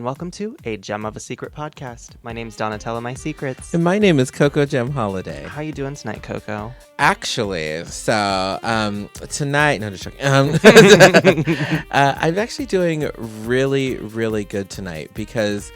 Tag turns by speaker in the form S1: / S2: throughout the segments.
S1: and welcome to A Gem of a Secret podcast. My name's Donatella My Secrets.
S2: And my name is Coco Gem Holiday.
S1: How you doing tonight, Coco?
S2: Actually, so tonight, no, just joking. I'm actually doing really, really good tonight because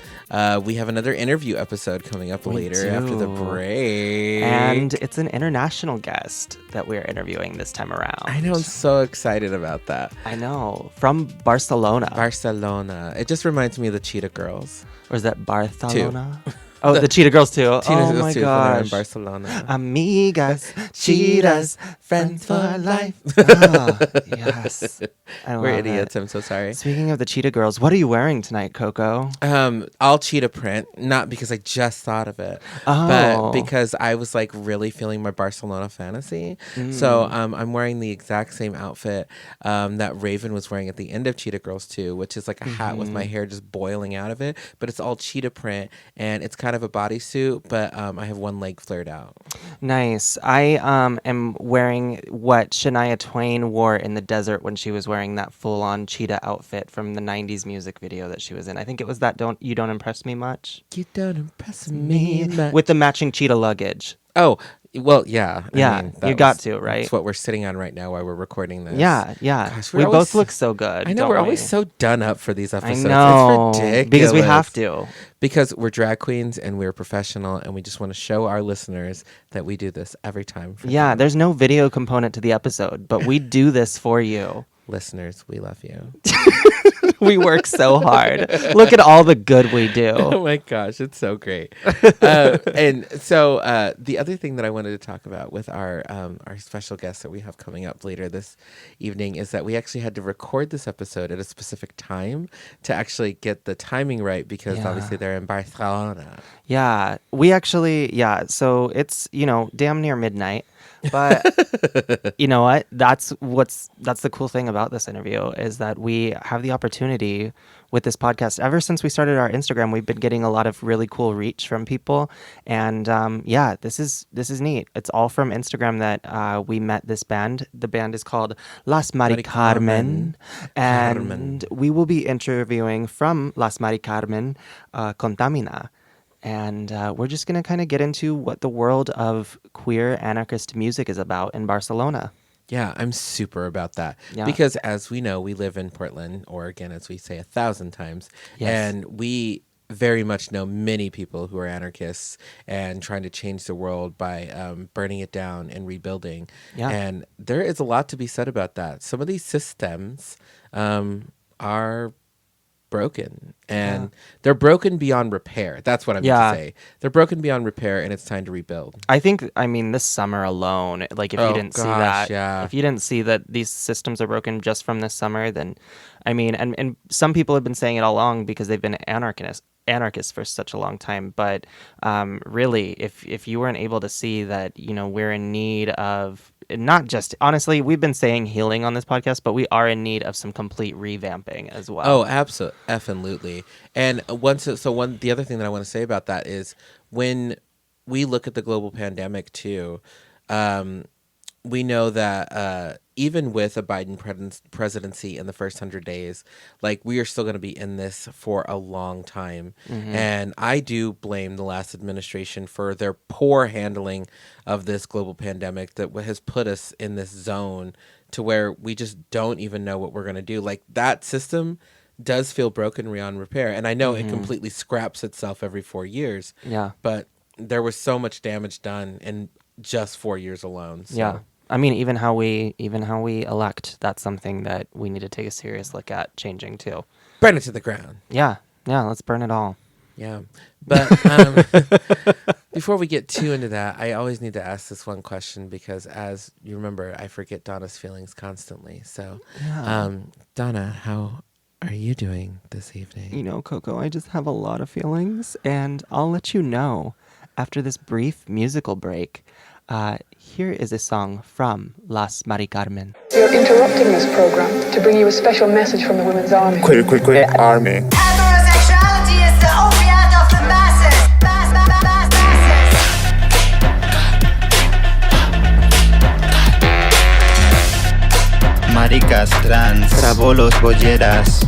S2: we have another interview episode coming up later after the break.
S1: And it's an international guest that we're interviewing this time around.
S2: I know, I'm so excited about that.
S1: I know. From Barcelona.
S2: Barcelona. It just reminds me of the Cheetah Girls.
S1: Or is that Barcelona? Oh, the Cheetah Girls too. Oh my gosh.
S2: In Barcelona.
S1: Amigas, cheetahs, friends for life. Oh, yes.
S2: We're idiots. I'm so sorry.
S1: Speaking of the Cheetah Girls, what are you wearing tonight, Coco?
S2: All cheetah print. Not because I just thought of it, but because I was like really feeling my Barcelona fantasy. So I'm wearing the exact same outfit that Raven was wearing at the end of Cheetah Girls 2, which is like a hat with my hair just boiling out of it, but it's all cheetah print and it's kind of a bodysuit, but I have one leg flared out.
S1: Nice. I am wearing what Shania Twain wore in the desert when she was wearing that full-on cheetah outfit from the 90s music video that she was in. I think it was that You Don't Impress Me Much.
S2: You don't impress me much.
S1: With the matching cheetah luggage.
S2: Oh, well, yeah.
S1: I mean, you got to, right?
S2: That's what we're sitting on right now while we're recording this.
S1: Yeah.
S2: Gosh,
S1: we both look so good.
S2: I know, we're always so done up for these episodes.
S1: I know.
S2: It's ridiculous.
S1: Because we have to.
S2: Because we're drag queens and we're professional and we just want to show our listeners that we do this every time.
S1: Yeah, there's no video component to the episode, but we do this for you.
S2: Listeners, we love you.
S1: We work so hard. Look at all the good we do.
S2: Oh my gosh, it's so great. And so the other thing that I wanted to talk about with our special guest that we have coming up later this evening is that we actually had to record this episode at a specific time to actually get the timing right because obviously they're in Barcelona.
S1: Yeah, we actually, so it's, damn near midnight. But you know what? That's the cool thing about this interview is that we have the opportunity with this podcast. Ever since we started our Instagram, we've been getting a lot of really cool reach from people, and this is neat. It's all from Instagram that we met this band. The band is called Las Marikarmen, and we will be interviewing from Las Marikarmen, Contàmina. And we're just going to kind of get into what the world of queer anarchist music is about in Barcelona.
S2: Yeah, I'm super about that.
S1: Yeah.
S2: Because as we know, we live in Portland, Oregon, as we say 1,000 times.
S1: Yes.
S2: And we very much know many people who are anarchists and trying to change the world by burning it down and rebuilding.
S1: Yeah.
S2: And there is a lot to be said about that. Some of these systems are broken and they're broken beyond repair. That's what I mean to say. They're broken beyond repair and it's time to rebuild.
S1: I think, this summer alone, like if you didn't see that, if you didn't see that these systems are broken just from this summer, then, and some people have been saying it all along because they've been anarchists for such a long time. But really, if you weren't able to see that, we're in need of not just, honestly, we've been saying healing on this podcast, but we are in need of some complete revamping as well.
S2: Oh, absolutely. And the other thing that I want to say about that is when we look at the global pandemic too, we know that even with a Biden presidency in the first 100 days, like we are still going to be in this for a long time. Mm-hmm. And I do blame the last administration for their poor handling of this global pandemic that has put us in this zone to where we just don't even know what we're going to do. Like that system does feel broken beyond repair. And I know it completely scraps itself every 4 years.
S1: Yeah.
S2: But there was so much damage done in just 4 years alone. So.
S1: Yeah. Even how we elect, that's something that we need to take a serious look at changing too.
S2: Burn it to the ground.
S1: Yeah, let's burn it all.
S2: Yeah. But before we get too into that, I always need to ask this one question because as you remember, I forget Donna's feelings constantly. So, Donna, how are you doing this evening?
S1: Coco, I just have a lot of feelings, and I'll let you know after this brief musical break. Here is a song from Las Marikarmen.
S3: We are interrupting this program to bring you a special message from the Women's Army.
S4: Queer army.
S5: Heterosexuality is the opiate of the masses.
S4: Maricas, trans, trabolos, bolleras,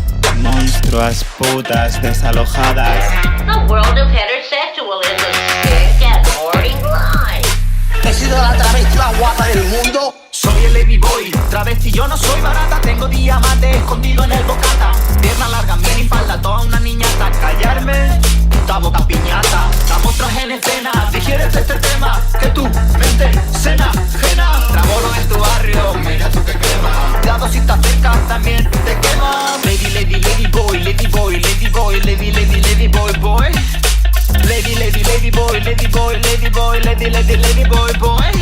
S4: monstruas, putas, desalojadas.
S6: The world of heterosexual is a sick and boring lie.
S7: He sido la travesti más guapa del mundo. Soy el Lady Boy, travesti yo no soy barata. Tengo diamantes escondido en el bocata. Pierna larga, mini falda, toda una niñata. Callarme, puta boca piñata. La mostras en escena, digieres este tema. Que tu mente cena, ajena. Trabolo en tu barrio, mira tú que quema. Cuidado si te acercas, también te quema. Lady, lady, lady boy, lady boy, lady boy, lady, lady, lady boy, boy. Lady, lady, lady boy, lady boy, lady boy, lady, lady, lady boy, boy.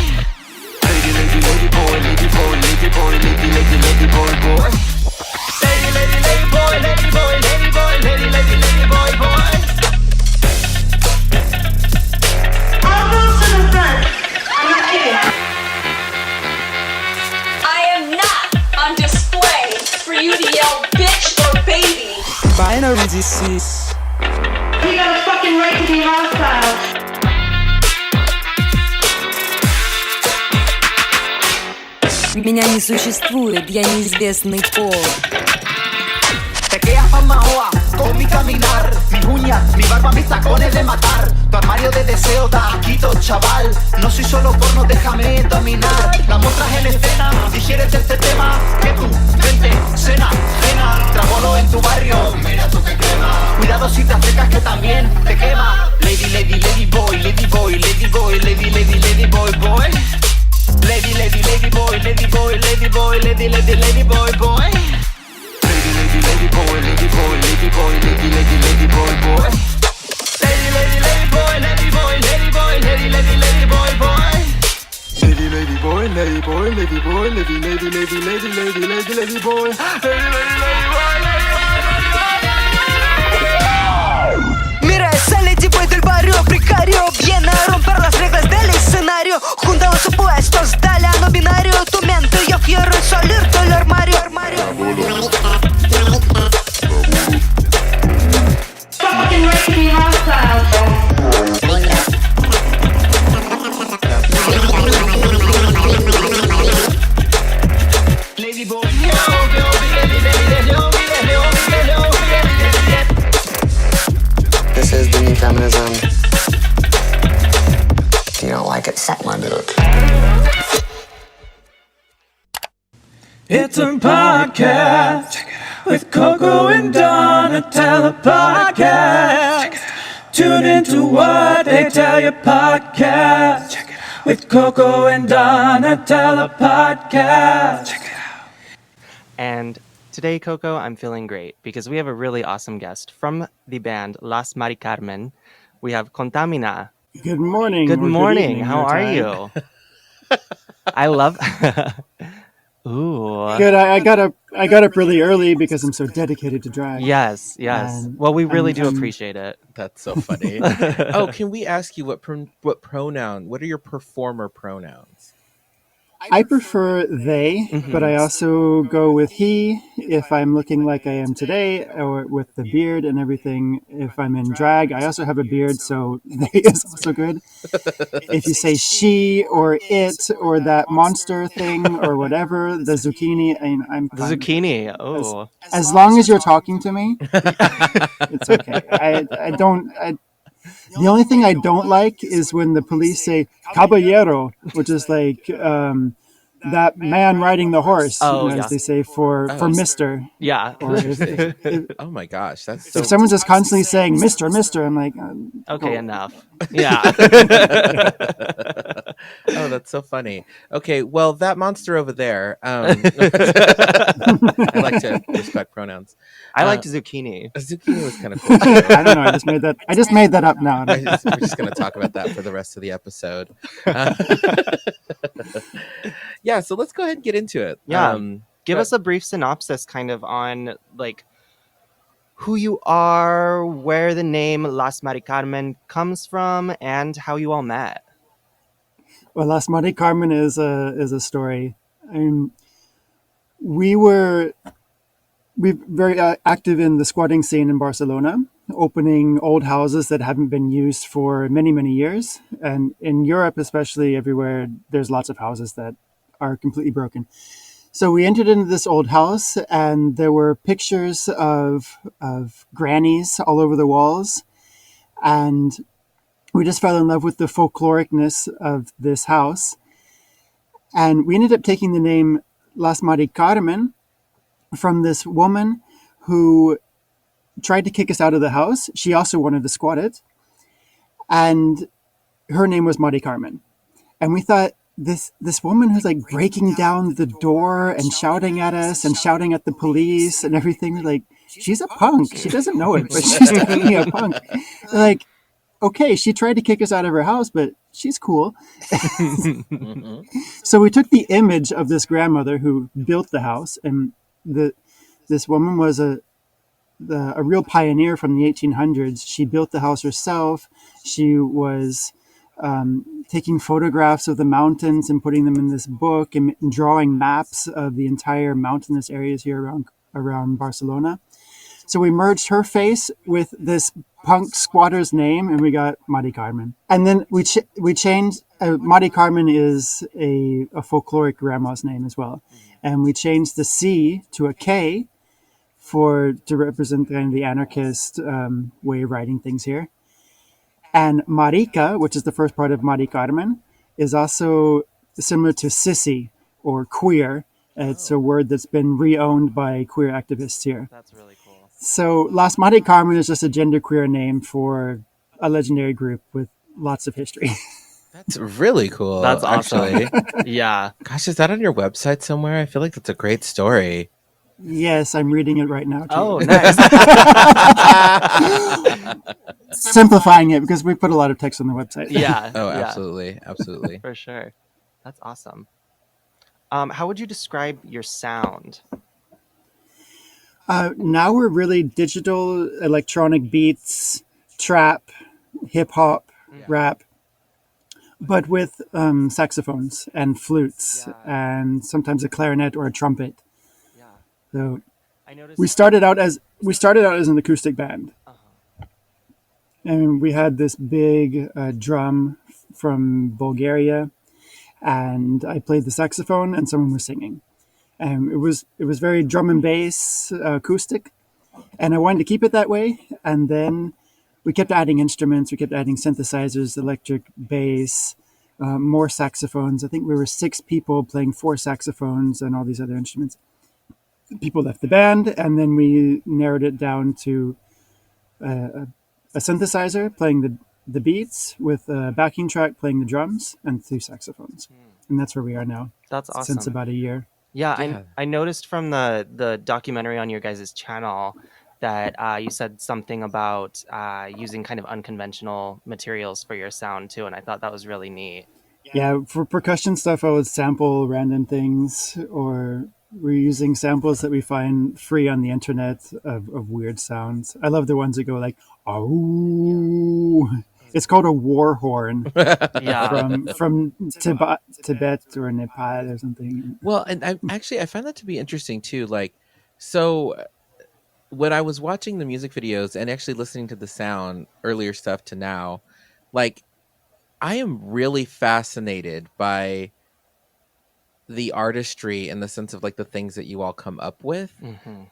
S7: Lady, lady, lady boy, lady boy, lady boy, lady, lady, lady boy, boy. Lady, lady, lady boy, lady boy, lady boy, lady, lady, lady boy, boy.
S5: I'll go to the front. I'm not kidding.
S8: I am not on display for you to yell bitch or baby.
S4: Binary disease.
S3: You got a fucking right to be hostile.
S9: Меня не существует, я неизвестный пол.
S7: Te quedas pasmaoa con mi caminar. Mis uñas, mi barba, mis tacones de matar. Tu armario de deseo da asquito, chaval. No soy solo porno, déjame dominar. La muestras en escena, digieres este tema. Que tu mente cena, cena. Trabolo en tu barrio, mira tú que quema. Cuidado si te acercas que también te quema. Lady, lady, lady boy, lady boy, lady boy, lady, lady, lady boy, boy. Lady, lady, lady boy, lady boy, lady boy, lady, lady, lady boy, boy. Lady, lady, lady boy, lady boy, lady boy, lady, lady, lady boy, boy. Lady, lady, lady boy, lady boy, lady boy, lady, lady, lady boy, boy. Lady, lady boy, lady boy, lady boy, lady, lady, lady, lady, lady, lady, lady boy. Lady, lady, lady boy, lady boy. Mira esa lady boy del barrio precario. Viene a romper las reglas del escenario. Junta los opuestos, dale a no binario. Tu mente, yo quiero salir del armario.
S3: Fucking right to be hostile.
S7: Lady boy,
S10: this is the new feminism. If you don't like it, suck my dick.
S4: It's a podcast with Coco and Donatella podcast. Tune into what they tell you podcast with Coco and Donatella podcast.
S1: And today, Coco, I'm feeling great because we have a really awesome guest from the band Las Marikarmen. We have Contàmina.
S11: Good morning.
S1: Good
S11: or
S1: morning.
S11: evening,
S1: How
S11: your
S1: are
S11: time.
S1: you? I love. Ooh.
S11: Good. I got up really early because I'm so dedicated to drag.
S1: Yes. Well, we really do
S11: I'm-
S1: appreciate it.
S2: That's so funny. Oh, can we ask you what pronoun? What are your performer pronouns?
S11: I prefer they, but I also go with he if I'm looking like I am today, or with the beard and everything. If I'm in drag, I also have a beard, so they is also good. If you say she or it or that monster thing or whatever, the zucchini, I'm
S1: The
S11: fine with it.
S1: zucchini. Oh.
S11: As long as you're talking to me, it's okay. I don't. The only thing I don't like is when the police say caballero, which is like that man riding the horse,
S1: Oh,
S11: as
S1: yeah.
S11: they say for Mister.
S1: Yeah.
S11: Or if
S2: Oh my gosh, that's so.
S11: if someone's just constantly saying Mister, Mister, I'm like,
S1: Okay,
S11: go.
S1: enough. Yeah.
S2: Oh, that's so funny. Okay, well, that monster over there. I like to respect pronouns.
S1: I liked zucchini.
S2: Zucchini was kind of cool. Too.
S11: I don't know. I just made that up now.
S2: We're just going to talk about that for the rest of the episode. Yeah, so let's go ahead and get into it.
S1: Yeah. Give us a brief synopsis kind of on like who you are, where the name Las Marikarmen comes from, and how you all met.
S11: Well, Las Marikarmen is a story. We're very active in the squatting scene in Barcelona, opening old houses that haven't been used for many, many years. And in Europe, especially everywhere, there's lots of houses that are completely broken. So we entered into this old house, and there were pictures of grannies all over the walls, and we just fell in love with the folkloricness of this house. And we ended up taking the name Las Marikarmen from this woman who tried to kick us out of the house. She also wanted to squat it, and her name was Marikarmen. And we thought, this woman who's like breaking down the door and shouting at us and shouting at the police and everything, we're like, she's a punk. She doesn't know it, but she's definitely a punk. We're like, okay, she tried to kick us out of her house, but she's cool. So we took the image of this grandmother who built the house, and this woman was a real pioneer from the 1800s. She built the house herself. She was taking photographs of the mountains and putting them in this book, and drawing maps of the entire mountainous areas here around Barcelona. So we merged her face with this punk squatter's name, and we got Marikarmen. And then we changed. Marikarmen is a folkloric grandma's name as well, and we changed the C to a K to represent kind of the anarchist way of writing things here. And Marica, which is the first part of Marikarmen, is also similar to sissy or queer. It's a word that's been re-owned by queer activists here.
S1: That's really cool.
S11: So Las Marikarmen is just a genderqueer name for a legendary group with lots of history.
S2: That's really cool.
S1: That's awesome.
S2: Actually.
S1: Yeah.
S2: Gosh, is that on your website somewhere? I feel like that's a great story.
S11: Yes, I'm reading it right now, too.
S1: Oh, nice.
S11: Simplifying it, because we put a lot of text on the website.
S1: Yeah.
S2: Oh,
S1: yeah.
S2: absolutely. Absolutely.
S1: For sure. That's awesome. How would you describe your sound?
S11: Now we're really digital, electronic beats, trap, hip-hop, rap, but with saxophones and flutes, and sometimes a clarinet or a trumpet. So we started out as an acoustic band, and we had this big drum from Bulgaria, and I played the saxophone, and someone was singing, and it was very drum and bass acoustic, and I wanted to keep it that way. And then we kept adding instruments, we kept adding synthesizers, electric bass, more saxophones. I think we were 6 people playing 4 saxophones and all these other instruments. People left the band, and then we narrowed it down to a synthesizer playing the beats with a backing track playing the drums and 2 saxophones. And that's where we are now.
S1: That's awesome.
S11: Since about a year.
S1: Yeah. I noticed from the documentary on your guys' channel that you said something about using kind of unconventional materials for your sound too, and I thought that was really neat.
S11: Yeah, for percussion stuff, I would sample random things, or we're using samples that we find free on the internet of weird sounds. I love the ones that go like, oh. It's called a war horn. From Tibet or Nepal or something.
S2: Well, and I find that to be interesting too. Like, so when I was watching the music videos and actually listening to the sound, earlier stuff to now, like, I am really fascinated by the artistry in the sense of like the things that you all come up with.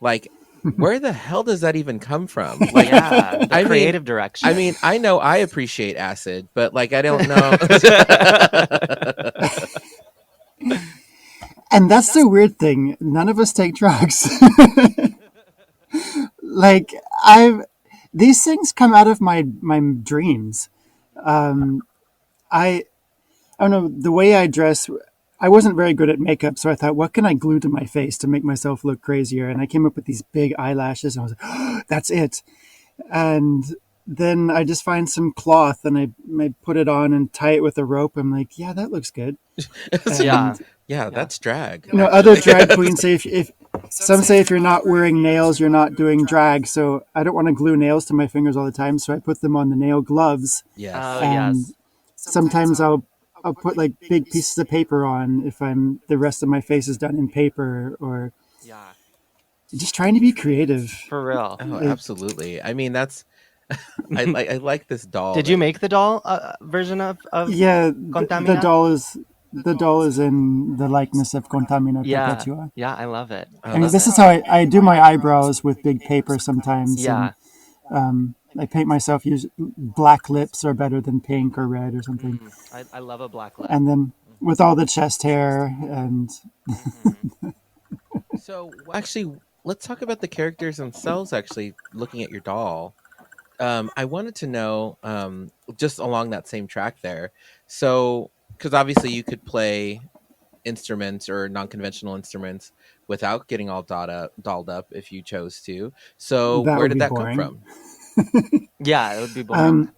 S2: Like, where the hell does that even come from? Like,
S1: the creative direction.
S2: I mean, I know I appreciate acid, but like, I don't know.
S11: And that's the weird thing. None of us take drugs. Like, these things come out of my dreams. I don't know, the way I dress, I wasn't very good at makeup, so I thought, what can I glue to my face to make myself look crazier? And I came up with these big eyelashes, and I was like, oh, that's it. And then I just find some cloth, and I put it on and tie it with a rope. I'm like, yeah, that looks good.
S2: Yeah, that's drag.
S11: You know, other drag queens say if some say if you're not wearing nails, you're not doing drag. So I don't want to glue nails to my fingers all the time, so I put them on the nail gloves.
S2: Yes.
S11: And sometimes I'll put like big pieces of paper on if the rest of my face is done in paper, or just trying to be creative.
S1: For real.
S2: Oh, absolutely. I mean, that's I like this doll.
S1: Did you make the doll version of
S11: Yeah,
S1: Contàmina?
S11: the doll is the doll is in the likeness of Contàmina Perpétua.
S1: Yeah, I love it.
S11: And this is how I do my eyebrows with big paper sometimes.
S1: Yeah.
S11: And I paint myself. Use black lips are better than pink or red or something.
S1: I love a black lip.
S11: And then with all the chest hair and.
S2: So actually, let's talk about the characters themselves. Actually, looking at your doll, I wanted to know, just along that same track there. So, because obviously you could play instruments or non-conventional instruments without getting all dolled up if you chose to. So, where did that come from?
S1: Yeah, it would be boring.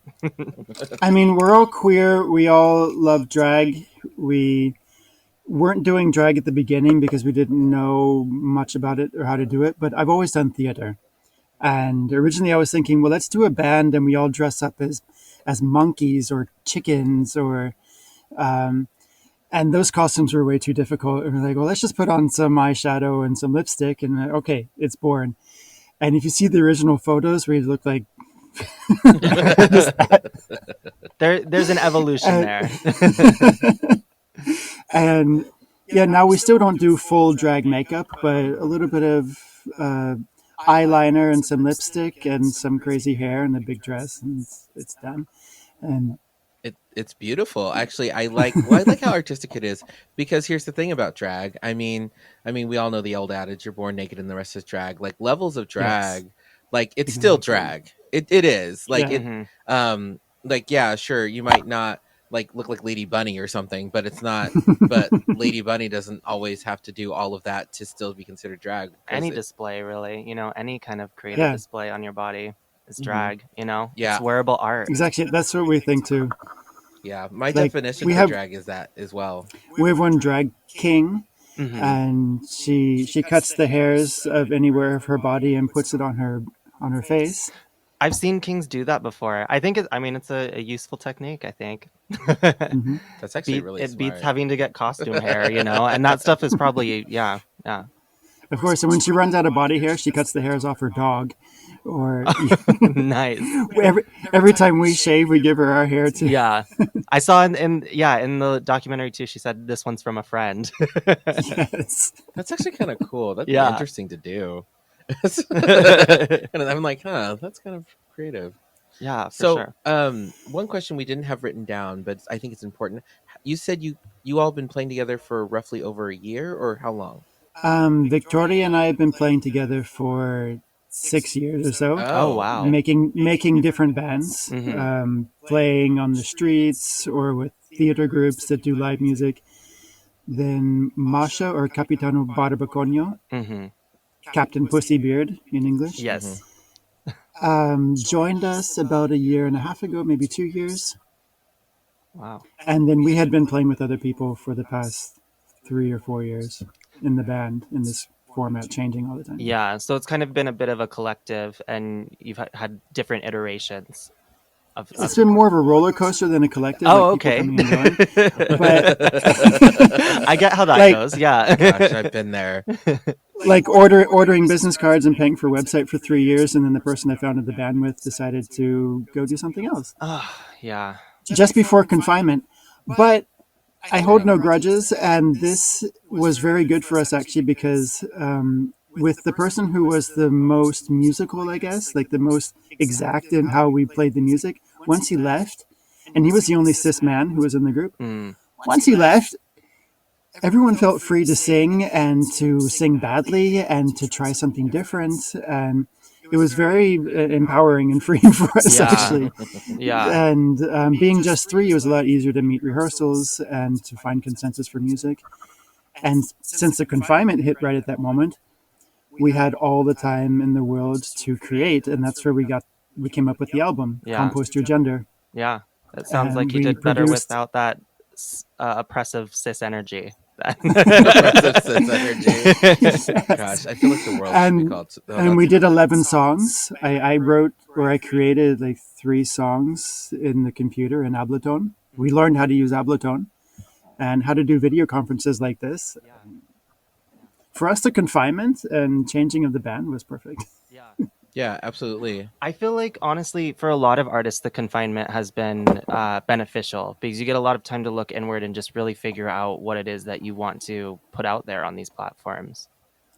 S11: I mean, we're all queer. We all love drag. We weren't doing drag at the beginning because we didn't know much about it or how to do it, but I've always done theater. And originally I was thinking, well, let's do a band and we all dress up as monkeys or chickens or and those costumes were way too difficult. And we're like, well, let's just put on some eyeshadow and some lipstick and okay, it's born. And if you see the original photos, we look like
S1: there's an evolution there.
S11: And yeah, now we still don't do full drag makeup, but a little bit of eyeliner and some lipstick and some crazy hair and a big dress, and it's done. And
S2: it's beautiful. Actually, I like how artistic it is, because here's the thing about drag. I mean, we all know the old adage, you're born naked and the rest is drag. Like levels of drag, yes. Like it's still drag. It is. Like like yeah, sure, you might not like look like Lady Bunny or something, but it's not but Lady Bunny doesn't always have to do all of that to still be considered drag.
S1: Any display really, any kind of creative display on your body is drag, it's wearable art.
S11: Exactly, that's what we think too.
S2: Yeah, my definition for drag is that as well.
S11: We have one drag king, and she cuts the hairs of anywhere of her body and puts it on her face.
S1: I've seen kings do that before. I think it's a useful technique, I think.
S2: That's actually really smart.
S1: It beats having to get costume hair, and that stuff is probably, yeah.
S11: Of course, and when she runs out of body hair, she cuts the hairs off her dog. Or
S1: nice.
S11: Every time we shave, we give her our hair too.
S1: Yeah. I saw in the documentary too, she said this one's from a friend.
S11: Yes.
S2: That's actually kind of cool. That'd be interesting to do. And I'm like, that's kind of creative.
S1: Yeah, for
S2: sure. One question we didn't have written down, but I think it's important. You said you all been playing together for roughly over a year, or how long?
S11: Victoria and I have been playing together for 6 years or so.
S1: Oh wow!
S11: Making different bands, playing on the streets or with theater groups that do live music. Then Masha, or Capitano Barbacoño, Captain Pussybeard in English.
S1: Yes.
S11: Joined us about a year and a half ago, maybe 2 years.
S1: Wow.
S11: And then we had been playing with other people for the past 3 or 4 years in the band, in this format, changing all the time.
S1: Yeah, so it's kind of been a bit of a collective, and you've had different iterations.
S11: It's been more of a roller coaster than a collective.
S1: Oh, okay.
S11: But
S1: I get how that goes. Yeah.
S2: Gosh, I've been there.
S11: Like ordering business cards and paying for a website for 3 years, and then the person I founded the band with decided to go do something else.
S1: Yeah.
S11: Just before confinement. But I hold no grudges, and this was very good for us actually, because with the person who was the most musical, I guess, like the most exact in how we played the music, once he left, and he was the only cis man who was in the group, once he left, everyone felt free to sing and to sing badly and to try something different, and it was very empowering and freeing for us, actually.
S1: Yeah.
S11: And being just three, it was a lot easier to meet rehearsals and to find consensus for music. And since the confinement hit right at that moment, we had all the time in the world to create, and that's where we came up with the album, Compost Your Gender.
S1: Yeah, that sounds like you did better without that oppressive cis energy.
S2: Oppressive cis energy. Gosh, I feel like the world should be called.
S11: And we did 11 songs. I wrote, or I created like 3 songs in the computer in Ableton. We learned how to use Ableton and how to do video conferences like this. For us, the confinement and changing of the band was perfect.
S1: Yeah.
S2: Yeah, absolutely.
S1: I feel like, honestly, for a lot of artists, the confinement has been beneficial because you get a lot of time to look inward and just really figure out what it is that you want to put out there on these platforms.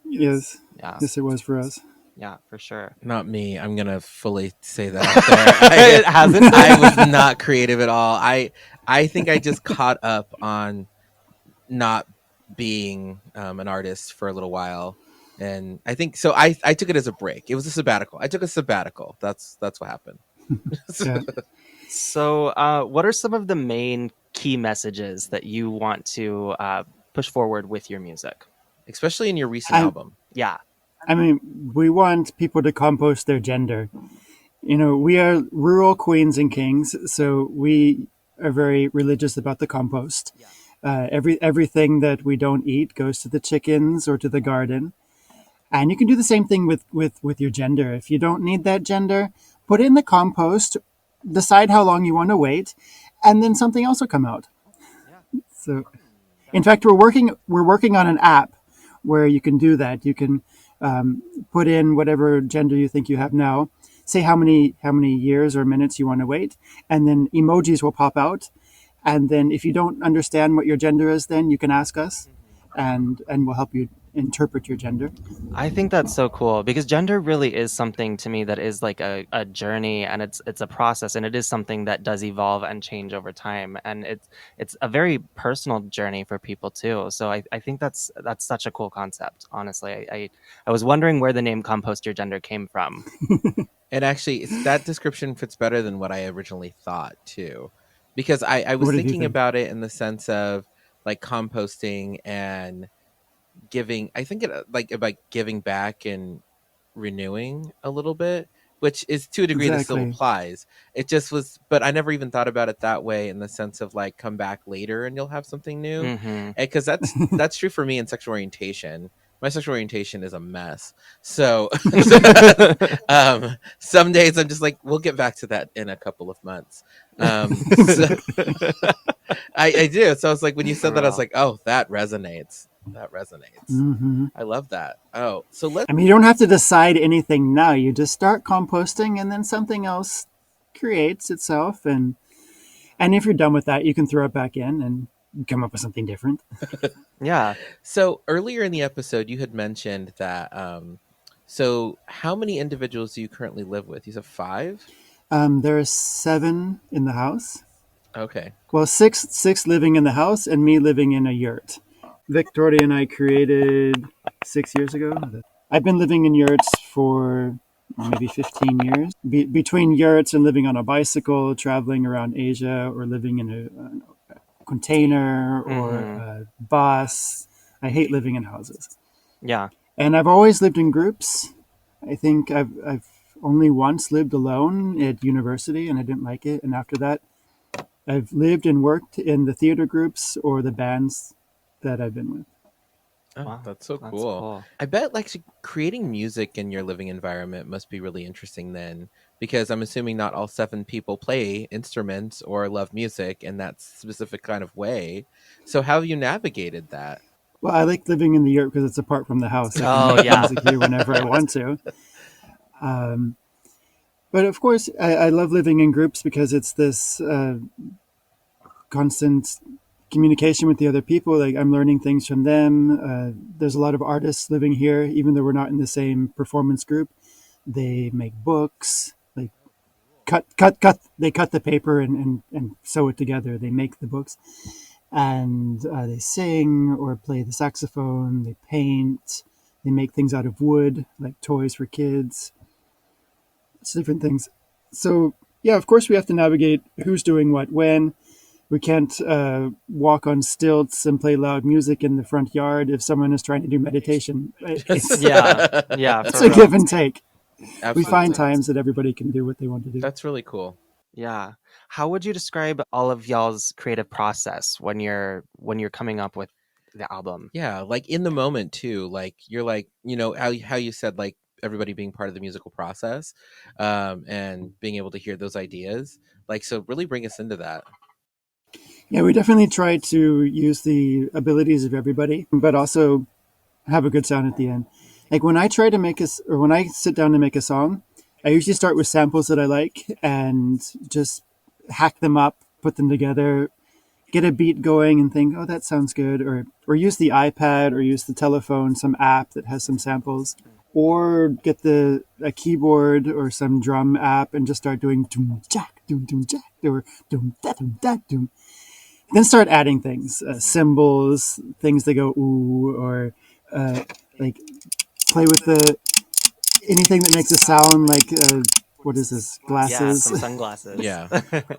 S11: Yes,
S1: Yeah.
S11: yes, it was for us.
S1: Yeah, for sure.
S2: Not me. I'm gonna fully say that out there.
S1: It hasn't.
S2: I was not creative at all. I think I just caught up on not being an artist for a little while, and I think so. I took it as a break. It was a sabbatical. I took a sabbatical. That's what happened.
S11: Yeah.
S1: So, what are some of the main key messages that you want to push forward with your music?
S2: Especially in your recent album.
S1: Yeah.
S11: I mean, we want people to compost their gender. You know, we are rural queens and kings, so we are very religious about the compost. Everything that we don't eat goes to the chickens or to the garden. And you can do the same thing with your gender. If you don't need that gender, put it in the compost, decide how long you want to wait, and then something else will come out. So, in fact, we're working on an app where you can do that. You can put in whatever gender you think you have now, say how many years or minutes you want to wait, and then emojis will pop out. And then if you don't understand what your gender is, then you can ask us, and we'll help you interpret your gender.
S1: I think that's so cool because gender really is something to me that is like a journey, and it's a process, and it is something that does evolve and change over time, and it's a very personal journey for people too. So I think that's such a cool concept. Honestly, I was wondering where the name "Compost Your Gender" came from.
S2: And actually, that description fits better than what I originally thought too, because I was thinking about it in the sense of like composting and giving. I think it like about giving back and renewing a little bit, which is to a degree that still applies. It just was, but I never even thought about it that way in the sense of like come back later and you'll have something new. Because that's true for me in sexual orientation. My sexual orientation is a mess. So some days I'm just like, we'll get back to that in a couple of months. So, I do. So I was like, when you said that, I was like, oh, that resonates. That resonates.
S11: Mm-hmm.
S2: I love that. Oh, so let's.
S11: I mean, you don't have to decide anything now. You just start composting, and then something else creates itself. And if you're done with that, you can throw it back in and come up with something different.
S1: Yeah.
S2: So earlier in the episode, you had mentioned that. So how many individuals do you currently live with? You said 5?
S11: There are 7 in the house.
S2: Okay.
S11: Well, six living in the house, and me living in a yurt. Victoria and I created 6 years ago. I've been living in yurts for maybe 15 years. Between yurts and living on a bicycle, traveling around Asia, or living in a container or a bus. I hate living in houses.
S1: Yeah.
S11: And I've always lived in groups. I think I've only once lived alone at university, and I didn't like it. And after that, I've lived and worked in the theater groups or the bands that I've been with.
S2: Oh,
S1: Wow,
S2: that's so cool. I bet like creating music in your living environment must be really interesting then, because I'm assuming not all 7 people play instruments or love music in that specific kind of way. So how have you navigated that?
S11: Well, I like living in the yurt because it's apart from the house. I can make music here whenever I want to. But of course, I love living in groups because it's this constant communication with the other people. Like I'm learning things from them. There's a lot of artists living here, even though we're not in the same performance group. They make books. Like cut. They cut the paper and sew it together. They make the books, and they sing or play the saxophone. They paint. They make things out of wood, like toys for kids. It's different things. So yeah, of course we have to navigate who's doing what when. We can't walk on stilts and play loud music in the front yard if someone is trying to do meditation. It's a give and take. Absolutely. We find times that everybody can do what they want to do.
S2: That's really cool.
S1: Yeah. How would you describe all of y'all's creative process when you're coming up with the album?
S2: Yeah, like in the moment too. Like you're like, you know, how you said like everybody being part of the musical process, and being able to hear those ideas. Like, so really bring us into that.
S11: Yeah, we definitely try to use the abilities of everybody, but also have a good sound at the end. Like when I try to make or when I sit down to make a song, I usually start with samples that I like and just hack them up, put them together, get a beat going and think, oh, that sounds good. Or use the iPad or use the telephone, some app that has some samples. Or get a keyboard or some drum app and just start doing doom jack, or doom da doom da doom. Then start adding things, symbols, things that go ooh, or like play with anything that makes a sound like what is this,
S1: Yeah,
S11: glasses.
S1: some sunglasses.
S2: Yeah.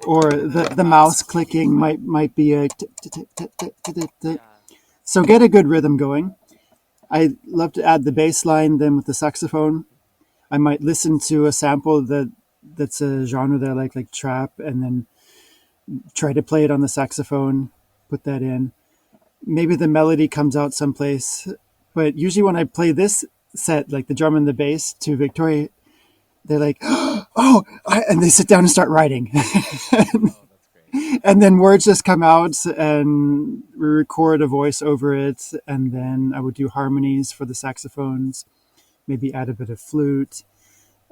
S11: Or the mouse clicking might be a so get a good rhythm going. I love to add the bass line then with the saxophone. I might listen to a sample that's a genre that I like trap, and then try to play it on the saxophone, put that in. Maybe the melody comes out someplace, but usually when I play this set, like the drum and the bass to Victoria, they're like, oh, and they sit down and start writing. And then words just come out and we record a voice over it. And then I would do harmonies for the saxophones, maybe add a bit of flute,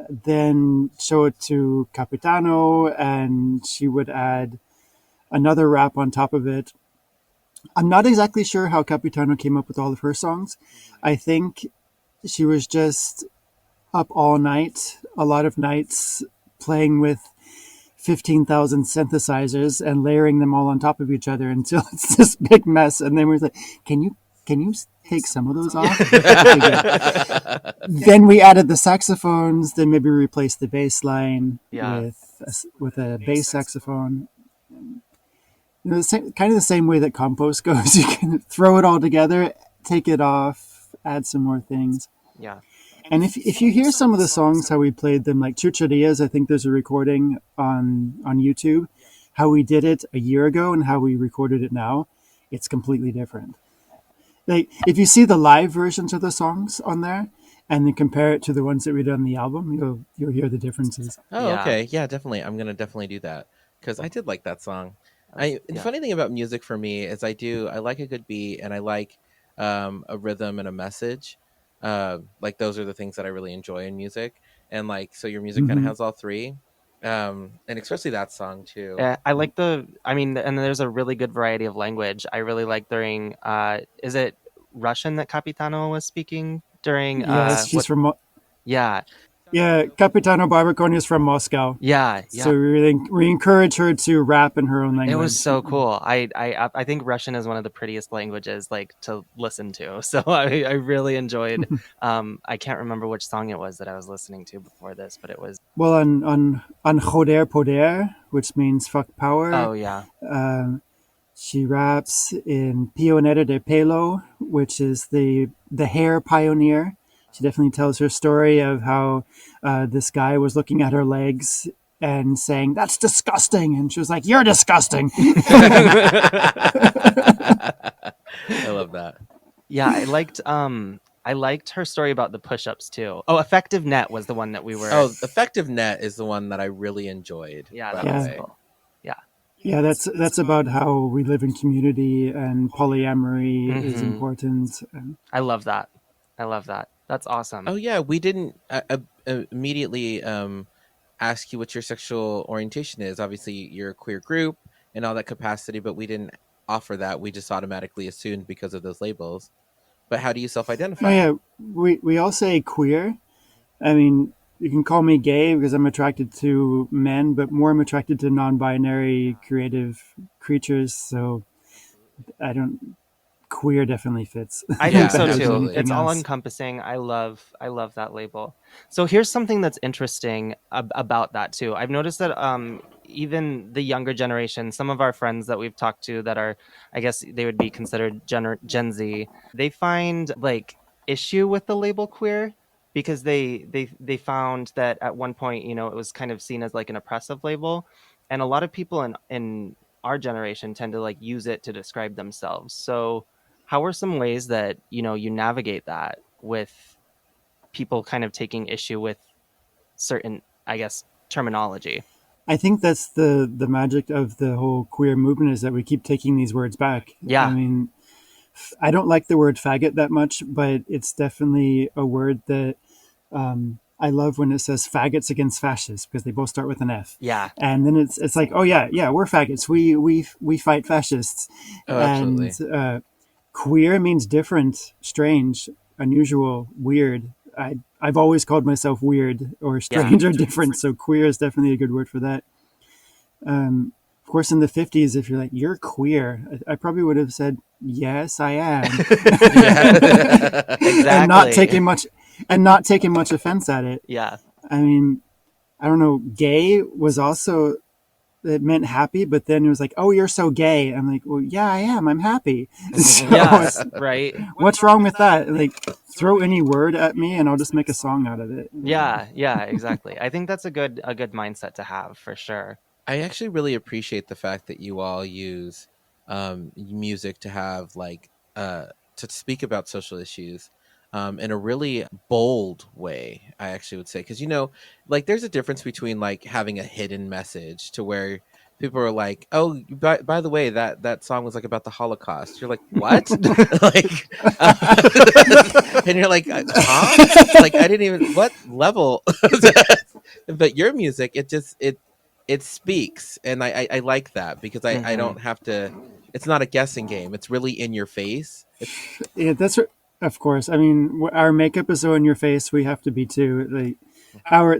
S11: then show it to Capitano and she would add another rap on top of it. I'm not exactly sure how Capitano came up with all of her songs. I think she was just up all night, a lot of nights, playing with 15,000 synthesizers and layering them all on top of each other until it's this big mess. And then we're like, can you take some of those off? Then we added the saxophones, then maybe replaced the bass line with a bass saxophone. You know, kind of the same way that Compost goes. You can throw it all together, take it off, add some more things.
S1: Yeah.
S11: And if you hear some of the songs, how we played them, like Chucharias, I think there's a recording on YouTube, how we did it a year ago and how we recorded it now, it's completely different. Like if you see the live versions of the songs on there and then compare it to the ones that we did on the album, you'll hear the differences.
S2: Oh, yeah. Okay. Yeah, definitely. I'm going to definitely do that because I did like that song. The funny thing about music for me is I like a good beat and I like a rhythm and a message. Like those are the things that I really enjoy in music. And like, so your music kind of has all three. And especially that song too.
S1: I like and there's a really good variety of language. I really like during, is it Russian that Capitano was speaking during?
S11: Yes, she's from...
S1: Yeah.
S11: Yeah, Capitano Barbaconia is from Moscow.
S1: Yeah.
S11: So we encourage her to rap in her own language.
S1: It was so cool. I think Russian is one of the prettiest languages like to listen to. So I really enjoyed. I can't remember which song it was that I was listening to before this, but it was.
S11: Well, on Joder Poder, which means fuck power.
S1: Oh yeah.
S11: She raps in Pionera de Pelo, which is the hair pioneer. She definitely tells her story of how this guy was looking at her legs and saying, "That's disgusting." And she was like, "You're disgusting."
S2: I love that.
S1: Yeah, I liked her story about the push-ups too. Oh, Effective Net was the one that we were.
S2: Oh, Effective Net is the one that I really enjoyed.
S1: Yeah, that was cool. Yeah.
S11: Yeah, that's about how we live in community and polyamory is important.
S1: I love that. That's awesome.
S2: Oh yeah, we didn't immediately ask you what your sexual orientation is. Obviously, you're a queer group and all that capacity, but we didn't offer that. We just automatically assumed because of those labels. But how do you self-identify?
S11: Oh, yeah, we all say queer. I mean, you can call me gay because I'm attracted to men, but more I'm attracted to non-binary creative creatures. So I don't. Queer definitely fits.
S1: I think so too. It's all encompassing. I love that label. So here's something that's interesting about that too. I've noticed that even the younger generation, some of our friends that we've talked to that are, I guess they would be considered Gen Z, they find like issue with the label queer because they found that at one point, you know, it was kind of seen as like an oppressive label, and a lot of people in our generation tend to like use it to describe themselves. So how are some ways that, you know, you navigate that with people kind of taking issue with certain, I guess, terminology?
S11: I think that's the magic of the whole queer movement is that we keep taking these words back.
S1: Yeah.
S11: I mean, I don't like the word faggot that much, but it's definitely a word that I love when it says faggots against fascists because they both start with an F.
S1: Yeah.
S11: And then it's like, oh yeah, we're faggots. We fight fascists.
S2: Oh,
S11: And
S2: absolutely.
S11: queer means different, strange, unusual, weird. I've always called myself weird or strange or different, so queer is definitely a good word for that. Of course, in the 50s, if you're like, you're queer, I probably would have said, yes, I am.
S1: Exactly.
S11: And not taking much offense at it.
S1: Yeah.
S11: I mean, I don't know, gay was also, it meant happy, but then it was like, oh, you're so gay. I'm like, well, yeah, I am. I'm happy. So
S1: Yeah, right.
S11: what's wrong with that? Like, throw any word at me and I'll just make a song out of it.
S1: Yeah, exactly. I think that's a good mindset to have for sure.
S2: I actually really appreciate the fact that you all use music to have to speak about social issues in a really bold way. I actually would say because there's a difference between like having a hidden message to where people are like, "Oh, by the way, that song was like about the Holocaust." You're like, "What?" like, and you're like, "Huh?" Like I didn't even what level. But your music, it speaks, and I like that because I don't have to. It's not a guessing game. It's really in your face.
S11: Yeah, of course. I mean, our makeup is so in your face. We have to be too. Like,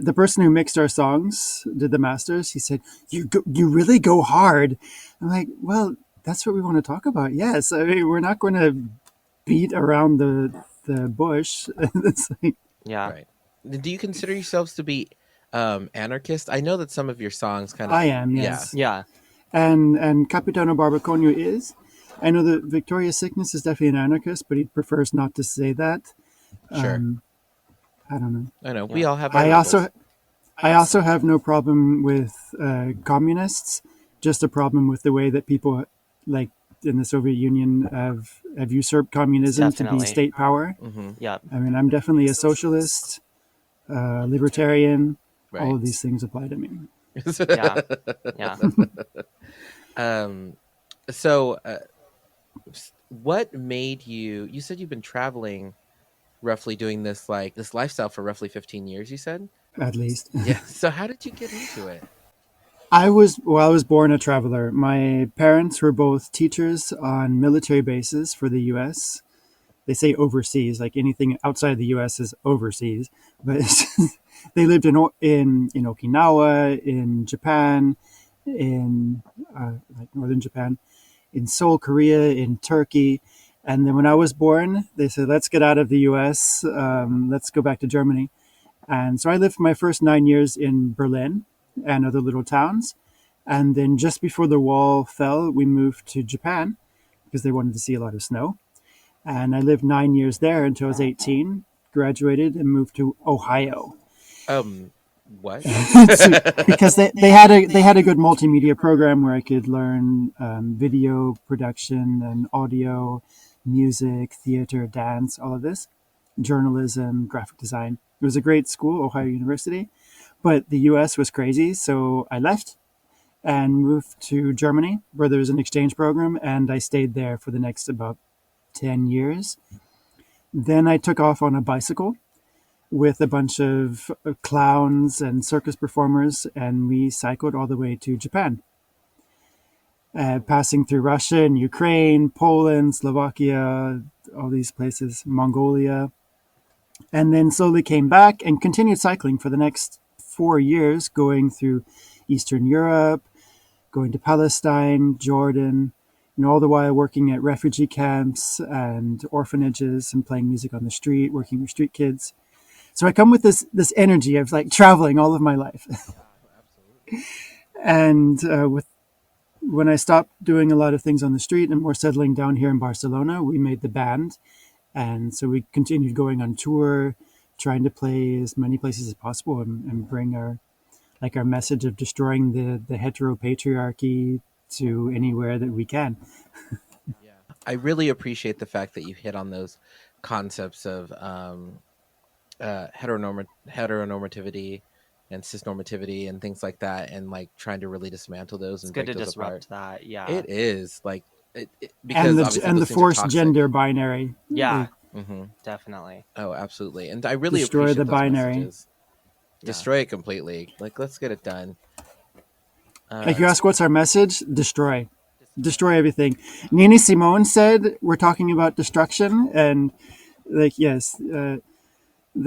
S11: the person who mixed our songs did the masters. He said, "You really go hard." I'm like, well, that's what we want to talk about. Yes, I mean, we're not going to beat around the bush. It's like,
S1: yeah.
S2: Right. Do you consider yourselves to be anarchist? I know that some of your songs kind of.
S11: I am, yes.
S1: Yeah.
S11: And Capitano Barbaconio is. I know that Victoria's Sickness is definitely an anarchist, but he prefers not to say that.
S2: Sure.
S11: I don't know.
S2: I know. We all have.
S11: I also have no problem with communists. Just a problem with the way that people, like in the Soviet Union, have usurped communism to be state power.
S2: Mm-hmm.
S1: Yeah.
S11: I mean, I'm definitely a socialist, libertarian.
S2: Right.
S11: All of these things apply to me.
S1: Yeah.
S2: So, what made you? You said you've been traveling, roughly doing this lifestyle for roughly 15 years. You said,
S11: at least.
S2: Yeah. So, how did you get into it?
S11: I was born a traveler. My parents were both teachers on military bases for the U.S. They say overseas, like anything outside the U.S. is overseas, but they lived in Okinawa, in Japan, in like northern Japan, in Seoul, Korea, in Turkey. And then when I was born, they said, let's get out of the US. Let's go back to Germany. And so I lived my first 9 years in Berlin and other little towns. And then just before the wall fell, we moved to Japan because they wanted to see a lot of snow. And I lived 9 years there until I was 18, graduated, and moved to Ohio.
S2: What?
S11: Because they had a good multimedia program where I could learn video production and audio, music, theater, dance, all of this, journalism, graphic design. It was a great school, Ohio University, but the U.S. was crazy, so I left and moved to Germany, where there was an exchange program, and I stayed there for the next about 10 years. Then I took off on a bicycle with a bunch of clowns and circus performers, and we cycled all the way to Japan, passing through Russia and Ukraine, Poland, Slovakia, all these places, Mongolia, and then slowly came back and continued cycling for the next 4 years, going through Eastern Europe, going to Palestine, Jordan, and all the while working at refugee camps and orphanages and playing music on the street, working with street kids. So I come with this energy of like traveling all of my life. And when I stopped doing a lot of things on the street and more settling down here in Barcelona, we made the band. And so we continued going on tour, trying to play as many places as possible and bring our message of destroying the hetero-patriarchy to anywhere that we can.
S2: Yeah. I really appreciate the fact that you hit on those concepts of heteronormativity and cis-normativity and things like that, and like trying to really dismantle those.
S1: It's
S2: and
S1: good
S2: break
S1: to
S2: those
S1: disrupt
S2: apart.
S1: that. Yeah,
S2: it is like because obviously
S11: and the
S2: those things are
S11: forced
S2: toxic.
S11: gender binary.
S1: Yeah,
S2: Mhm.
S1: definitely.
S2: Oh, absolutely. And I really
S11: Destroy
S2: appreciate
S11: the
S2: those
S11: binary.
S2: messages. Destroy it completely. Like, let's get it done.
S11: Like, you ask what's our message? Destroy. Destroy everything. Nina Simone said we're talking about destruction, and like, yes, the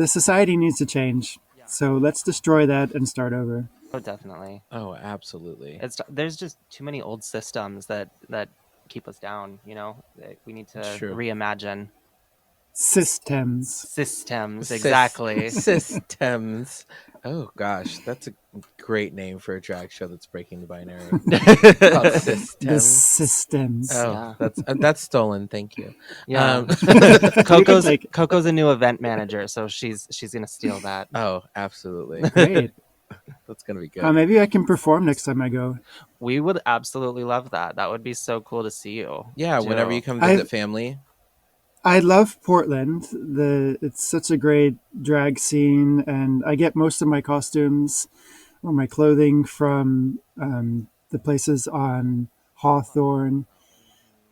S11: society needs to change. So let's destroy that and start over.
S1: Oh, definitely.
S2: Oh, absolutely.
S1: There's just too many old systems that keep us down. You know, we need to
S2: It's true.
S1: reimagine
S11: Systems.
S1: Exactly.
S2: Systems. Oh gosh, that's a great name for a drag show that's breaking the binary. Called Systems.
S11: The systems.
S2: Oh, that's stolen. Thank you.
S1: Yeah. Coco's a new event manager, so she's gonna steal that.
S2: Oh, absolutely.
S11: Great.
S2: That's gonna be good.
S11: Maybe I can perform next time I go.
S1: We would absolutely love that. That would be so cool to see you.
S2: Yeah,
S1: too.
S2: whenever you come visit family.
S11: I love Portland. It's such a great drag scene, and I get most of my costumes or my clothing from the places on Hawthorne.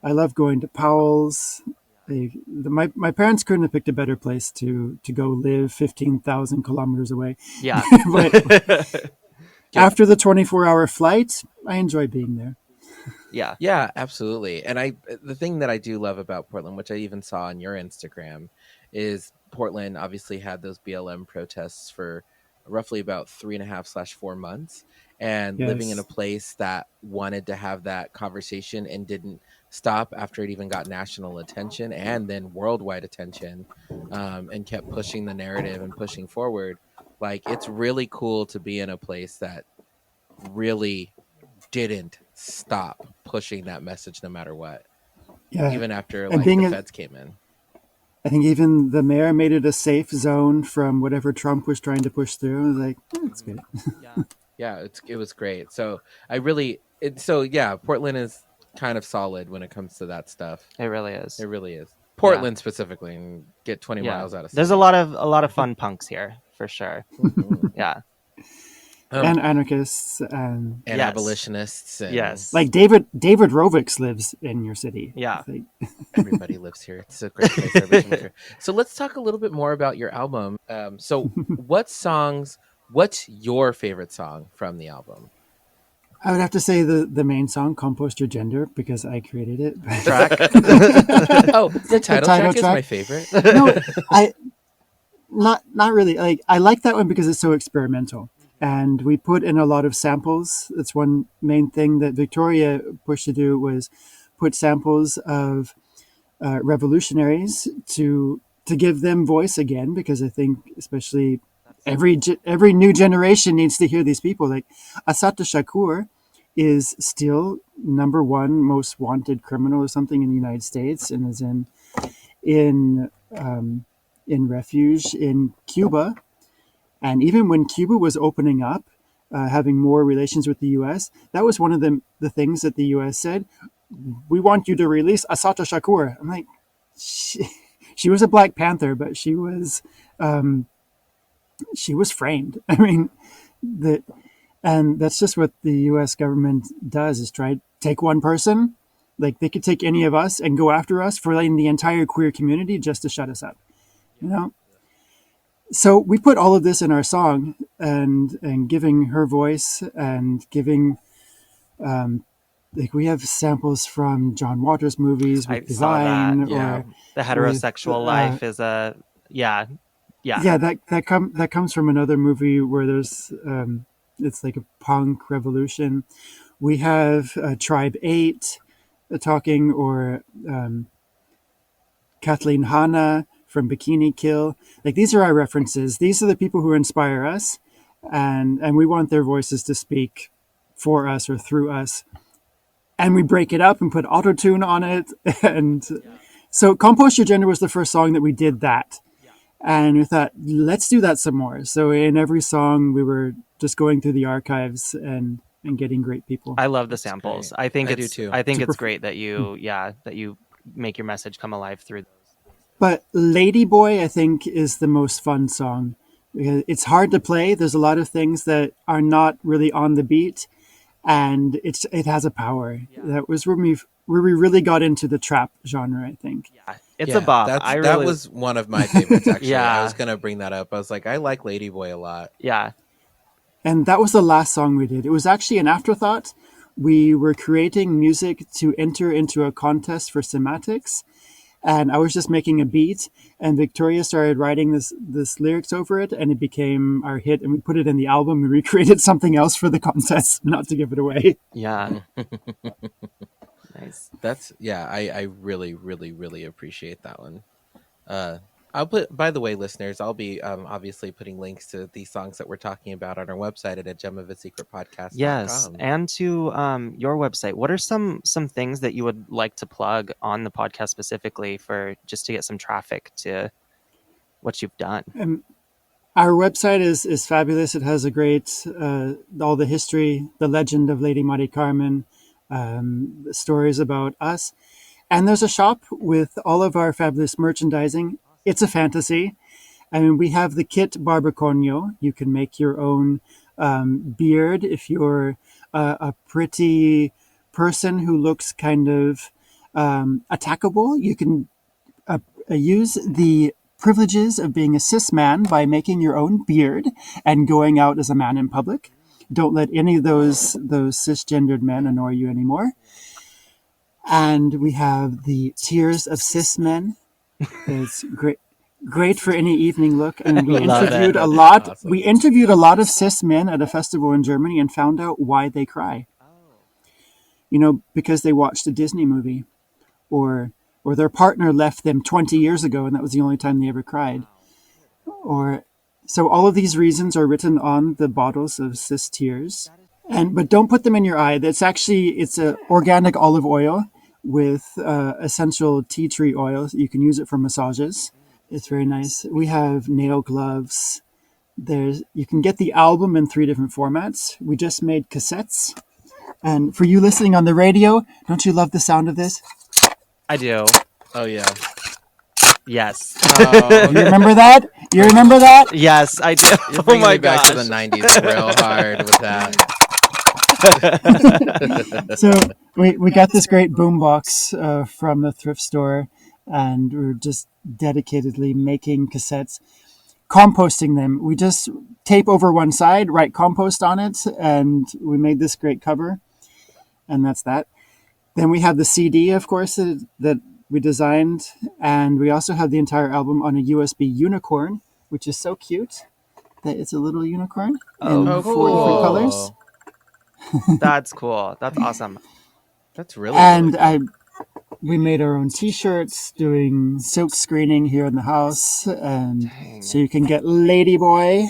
S11: I love going to Powell's. My parents couldn't have picked a better place to go live 15,000 kilometers away.
S1: Yeah.
S11: But after the 24-hour flight, I enjoy being there.
S2: Yeah, absolutely. And the thing that I do love about Portland, which I even saw on your Instagram, is Portland obviously had those BLM protests for roughly about 3.5/4 months, and living in a place that wanted to have that conversation and didn't stop after it even got national attention and then worldwide attention, and kept pushing the narrative and pushing forward. Like, it's really cool to be in a place that really didn't stop pushing that message no matter what.
S11: Yeah.
S2: Even after
S11: And
S2: the feds came in.
S11: I think even the mayor made it a safe zone from whatever Trump was trying to push through. I was like, it's good.
S2: Yeah, it was great. So Portland is kind of solid when it comes to that stuff.
S1: It really is.
S2: It really is. Portland specifically, and get 20 miles out of.
S1: There's a lot of fun punks here for sure. Yeah.
S11: And anarchists and
S2: abolitionists. And
S11: like David Rovix lives in your city.
S1: Yeah.
S2: Everybody lives here. It's a great place. Everybody lives here. So let's talk a little bit more about your album. So what's your favorite song from the album?
S11: I would have to say the main song, Compost Your Gender, because I created it.
S1: Track.
S2: The title track is my favorite.
S11: No, not really. Like, I like that one because it's so experimental. And we put in a lot of samples. That's one main thing that Victoria pushed to do, was put samples of revolutionaries to give them voice again, because I think especially every new generation needs to hear these people. Like Assata Shakur is still #1 most wanted criminal or something in the United States, and is in refuge in Cuba. And even when Cuba was opening up, having more relations with the U.S., that was one of the things that the U.S. said: we want you to release Assata Shakur. I'm like, she was a Black Panther, but she was framed. I mean, and that's just what the U.S. government does: is try to take one person, like they could take any of us and go after us for letting the entire queer community just to shut us up, you know. So we put all of this in our song, and giving her voice, and giving, like, we have samples from John Waters movies with Divine, or
S1: the heterosexual life is a
S11: that comes from another movie where there's it's like a punk revolution. We have Tribe 8 talking, or Kathleen Hanna from Bikini Kill. Like, these are our references. These are the people who inspire us, and we want their voices to speak for us or through us. And we break it up and put auto-tune on it. And so Compost Your Gender was the first song that we did that. And we thought, let's do that some more. So in every song, we were just going through the archives and getting great people.
S1: I love the samples. I think
S2: I do too.
S1: I think it's great that you make your message come alive through those.
S11: But Lady Boy, I think, is the most fun song. It's hard to play. There's a lot of things that are not really on the beat. and it has a power. That was where we really got into the trap genre, I think.
S1: Yeah, it's a bop.
S2: That was one of my favorites, actually.
S1: Yeah.
S2: I was going to bring that up. I was like, I like Ladyboy a lot.
S1: Yeah.
S11: And that was the last song we did. It was actually an afterthought. We were creating music to enter into a contest for semantics, and I was just making a beat, and Victoria started writing this lyrics over it, and it became our hit, and we put it in the album. We recreated something else for the contest, not to give it away.
S1: Yeah. Nice.
S2: I really, really, really appreciate that one. I'll put, by the way, listeners, I'll be obviously putting links to these songs that we're talking about on our website at gemofasecretpodcast.com.
S1: Yes, and to your website. What are some things that you would like to plug on the podcast specifically for just to get some traffic to what you've done?
S11: Our website is fabulous. It has a great all the history, the legend of Lady Marikarmen, the stories about us, and there's a shop with all of our fabulous merchandising. It's a fantasy. I mean, we have the kit Barbacoño. You can make your own beard if you're a pretty person who looks kind of attackable. You can use the privileges of being a cis man by making your own beard and going out as a man in public. Don't let any of those cisgendered men annoy you anymore. And we have the Tears of Cis Men. It's great for any evening look. And we interviewed a lot. Awesome. We interviewed a lot of cis men at a festival in Germany and found out why they cry. You know, because they watched a Disney movie, or their partner left them 20 years ago, and that was the only time they ever cried. So all of these reasons are written on the bottles of cis tears. But don't put them in your eye. It's a organic olive oil with essential tea tree oil. You can use it for massages. It's very nice. We have nail gloves. You can get the album in 3 different formats. We just made cassettes. And for you listening on the radio, don't you love the sound of this?
S1: I do.
S2: Oh, yeah.
S1: Yes.
S11: Oh. You remember that? You remember that?
S1: Yes, I do.
S2: You're bringing me back to the 90s real hard with that.
S11: So we got this great boombox from the thrift store, and we're just dedicatedly making cassettes, composting them. We just tape over one side, write compost on it, and we made this great cover, and that's that. Then we have the CD, of course, that we designed, and we also have the entire album on a USB unicorn, which is so cute that it's a little unicorn in 4 different colors.
S1: That's cool. That's awesome.
S2: That's really
S11: and we made our own T-shirts, doing silk screening here in the house, and so you can get Ladyboy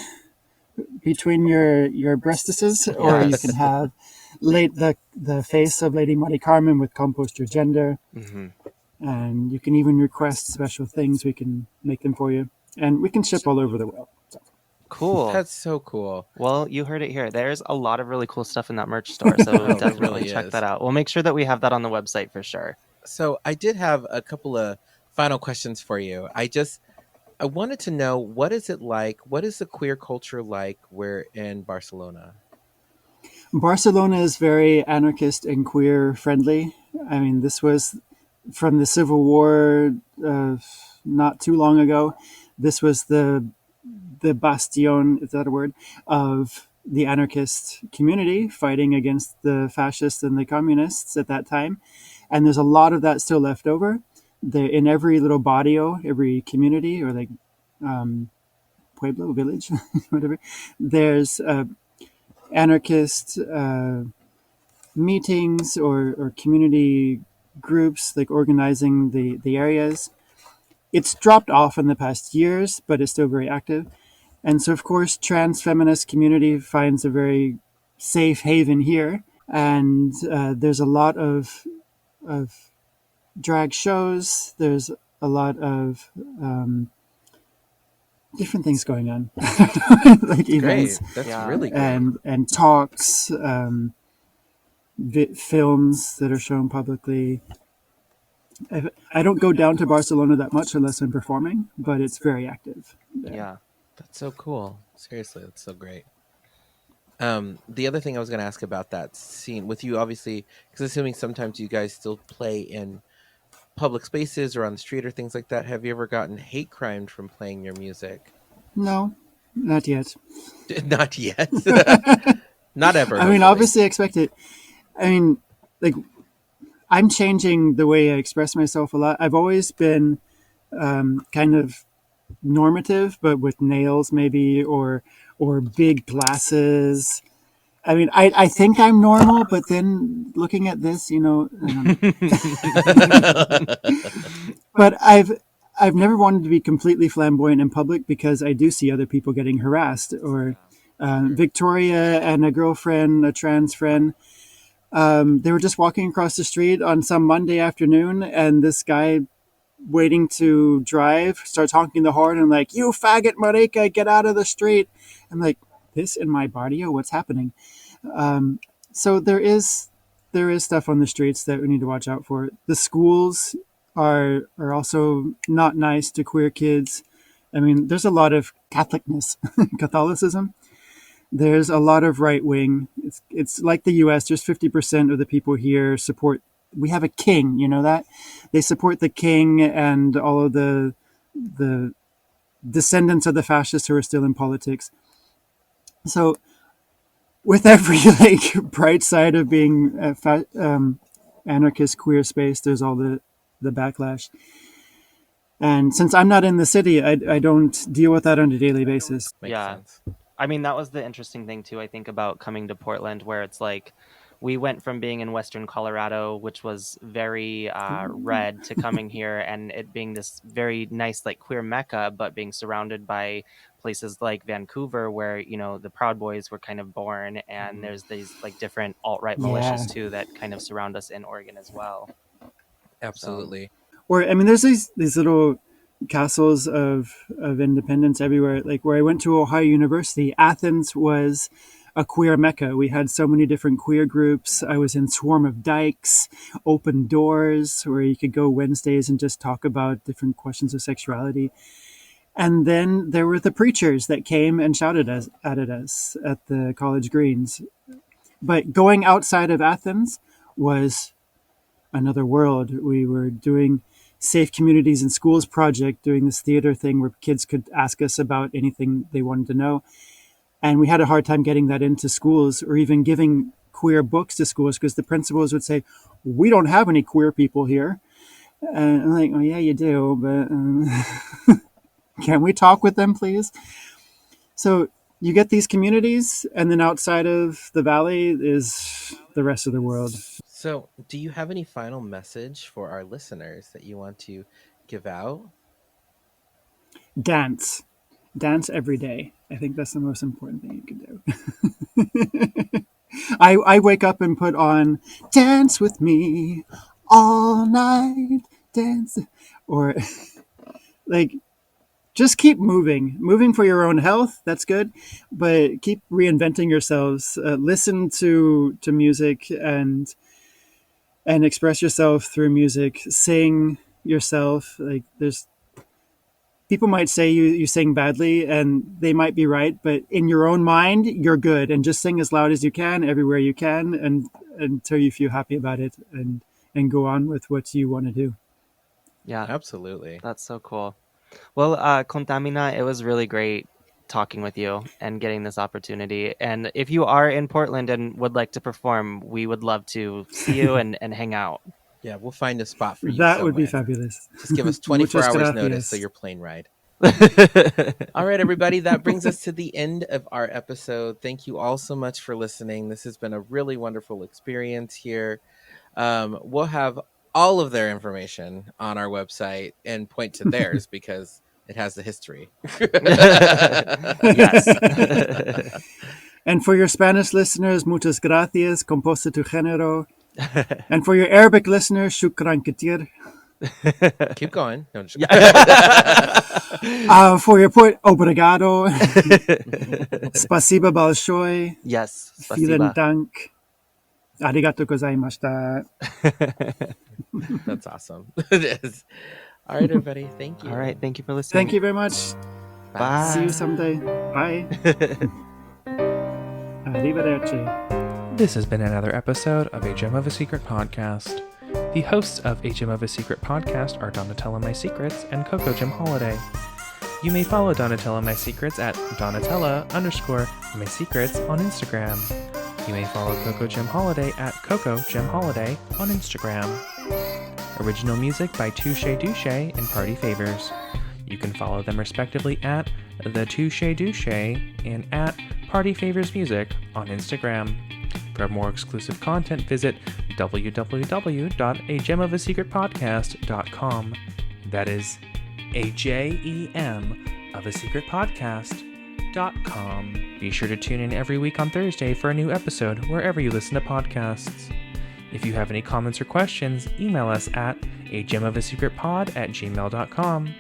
S11: between your breastises, or you can have the face of Lady Marikarmen with Compost Your Gender, and you can even request special things. We can make them for you, and we can ship all over the world. So.
S1: Cool.
S2: That's so cool.
S1: Well, you heard it here. There's a lot of really cool stuff in that merch store, so definitely really check that out. We'll make sure that we have that on the website for sure.
S2: So I did have a couple of final questions for you. I wanted to know, what is it like? What is the queer culture like where in Barcelona?
S11: Barcelona is very anarchist and queer friendly. I mean, this was from the Civil War not too long ago. This was the bastion, is that a word, of the anarchist community fighting against the fascists and the communists at that time. And there's a lot of that still left over. In every little barrio, every community, or like pueblo, village, whatever, there's anarchist meetings or community groups like organizing the areas. It's dropped off in the past years, but it's still very active. And so, of course, trans-feminist community finds a very safe haven here. And there's a lot of drag shows. There's a lot of different things going on. Like events.
S2: Great. That's really great.
S11: And talks, films that are shown publicly. I don't go down to Barcelona that much unless I'm performing, but it's very active there.
S1: Yeah.
S2: That's so cool. Seriously, that's so great. The other thing I was going to ask about that scene with you, obviously, because assuming sometimes you guys still play in public spaces or on the street or things like that. Have you ever gotten hate crimed from playing your music?
S11: No, not yet.
S2: Not yet. Not ever.
S11: I mean, obviously, I expect it. I mean, like, I'm changing the way I express myself a lot. I've always been kind of normative, but with nails maybe, or big glasses. I mean, I think I'm normal, but then looking at this, but I've never wanted to be completely flamboyant in public because I do see other people getting harassed. Or Victoria and a girlfriend, a trans friend, they were just walking across the street on some Monday afternoon, and this guy waiting to drive starts honking the horn and like, "You faggot, Marika, get out of the street!" I'm like, "This in my barrio? What's happening?" So there is stuff on the streets that we need to watch out for. The schools are also not nice to queer kids. I mean, there's a lot of Catholicism. There's a lot of right wing. It's like the U.S. There's 50% of the people here support. We have a king, you know that? They support the king and all of the descendants of the fascists who are still in politics. So with every like bright side of being a anarchist queer space, there's all the backlash. And since I'm not in the city, I don't deal with that on a daily basis.
S2: Makes sense.
S1: I mean, that was the interesting thing too, I think, about coming to Portland, where it's like we went from being in Western Colorado, which was very red, to coming here and it being this very nice, like, queer mecca, but being surrounded by places like Vancouver, where, the Proud Boys were kind of born, and there's these like different alt-right militias too that kind of surround us in Oregon as well.
S2: Absolutely.
S11: Or I mean, there's these little castles of independence everywhere. Like where I went to Ohio University, Athens was a queer mecca. We had so many different queer groups. I was in Swarm of Dykes, Open Doors, where you could go Wednesdays and just talk about different questions of sexuality. And then there were the preachers that came and shouted at us at the college greens. But going outside of Athens was another world. We were doing Safe Communities and Schools project, doing this theater thing where kids could ask us about anything they wanted to know. And we had a hard time getting that into schools or even giving queer books to schools because the principals would say, "We don't have any queer people here." And I'm like, "Oh yeah, you do, but can we talk with them, please?" So you get these communities, and then outside of the valley is the rest of the world.
S2: So, do you have any final message for our listeners that you want to give out?
S11: Dance every day. I think that's the most important thing you can do. I wake up and put on "Dance with Me All Night," dance, or like just keep moving for your own health. That's good, but keep reinventing yourselves. Listen to music and express yourself through music. Sing yourself. Like there's people might say you sing badly, and they might be right, but in your own mind, you're good. And just sing as loud as you can, everywhere you can, and until you feel happy about it, and go on with what you want to do.
S1: Yeah,
S2: absolutely.
S1: That's so cool. Well, Contàmina, it was really great talking with you and getting this opportunity. And if you are in Portland and would like to perform, we would love to see you and hang out.
S2: Yeah, we'll find a spot for you.
S11: That would be fabulous.
S2: Just give us 24 hours notice so your plane ride. All right, everybody, that brings us to the end of our episode. Thank you all so much for listening. This has been a really wonderful experience here. We'll have all of their information on our website and point to theirs because it has the history.
S1: Yes.
S11: And for your Spanish listeners, muchas gracias, composta tu género. And for your Arabic listeners, shukran katir.
S2: Keep going. No,
S11: for your point, obrigado. Spasiba balshoi.
S1: Yes.
S11: Vielen Dank. Arigato gozaimashita.
S2: That's awesome. It is. All right, everybody. Thank you.
S1: All right. Thank you for listening.
S11: Thank you very much.
S1: Bye.
S11: See you someday. Bye. Arrivederci.
S4: This has been another episode of A Gem of a Secret podcast. The hosts of A Gem of a Secret podcast are Donatella My Secrets and Coco Gem Holiday. You may follow Donatella My Secrets at Donatella_My Secrets on Instagram. You may follow Coco Gem Holiday at Coco Gem Holiday on Instagram. Original music by Touche Douche and Party Favors. You can follow them respectively at The Touche Douche and at Party Favors Music on Instagram. For more exclusive content, visit www.agemofasecretpodcast.com. That is AJEM of a secret podcast.com. Be sure to tune in every week on Thursday for a new episode wherever you listen to podcasts. If you have any comments or questions, email us at agemofasecretpod@gmail.com.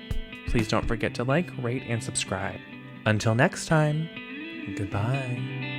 S4: Please don't forget to like, rate, and subscribe. Until next time, goodbye.